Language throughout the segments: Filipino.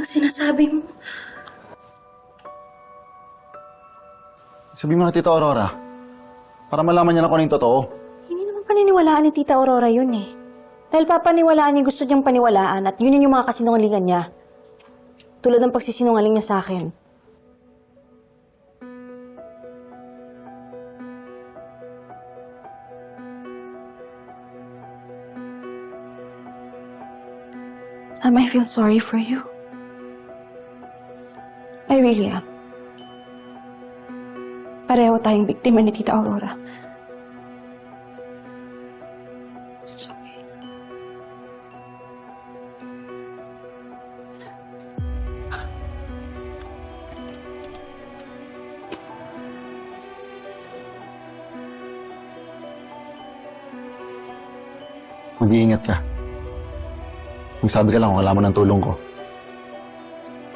ang sinasabi mo? Sabihin mo na Tita Aurora, para malaman niya na kung ano yung totoo. Hindi naman paniniwalaan ni Tita Aurora yun eh. Dahil papaniwalaan niya gusto niyang paniwalaan at yun yung mga kasinungalingan niya. Tulad ng pagsisinungaling niya sa akin. Sam, I feel sorry for you. I really am. Pareho tayong biktima ni Tita Aurora. Sorry. Mag-iingat ka. Magsabi ka lang kung kailangan mo ng tulong ko.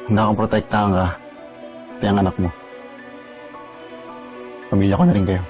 Handa akong protektahan ka, pati ang anak mo. Pamilya ko na rin kayo.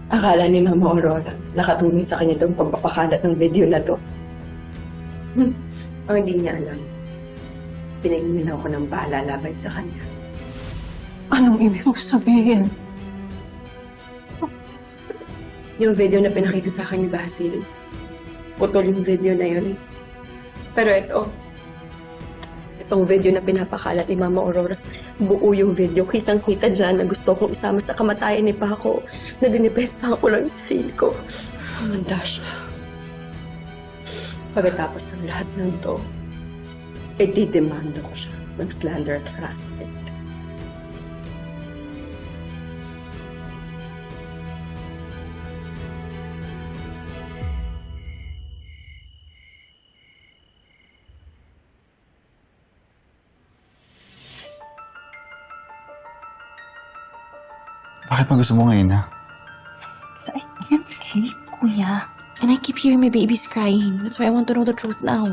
Akala ni Mama Aurora, nakatulong sa kanya itong pagpapakalat ng video na to. Ang hindi niya alam, pinagminaw ko ng bala laban sa kanya. Anong ibig mo sabihin? Yung video na pinakita sa akin ni Basil, putol yung video na yun. Pero itong video na pinapakalat ni Mama Aurora, buo yung video. Kitang-kita dyan na gusto kong isama sa kamatayan ni Paco, na dinipestahan ko lang yung sarili ko. Manda siya. Pagkatapos ng lahat ng to, didemanda ko siya ng slander at harassment. Bakit pa gusto mo ngayon, ha? Because I can't sleep, Kuya. And I keep hearing my baby's crying. That's why I want to know the truth now.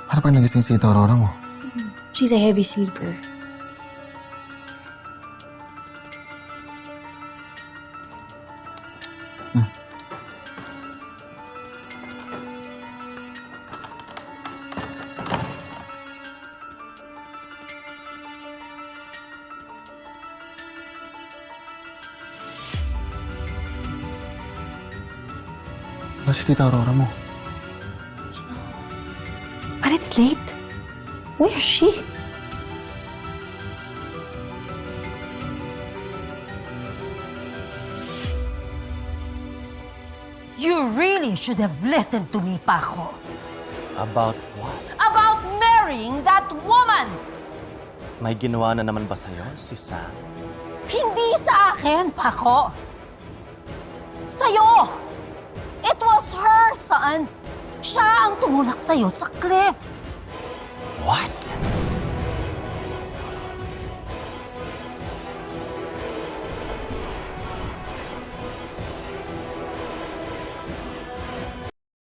Paano pag nagising si Tita Aurora mo? She's a heavy sleeper. Wala si Tita Aurora mo. But it's late. Where's she? You really should have listened to me, Paco. About what? About marrying that woman! May ginawa na naman ba sa'yo, si Sam? Hindi sa akin, Paco. Sa'yo! It was her, son. Siya ang tumulak sa'yo sa cliff.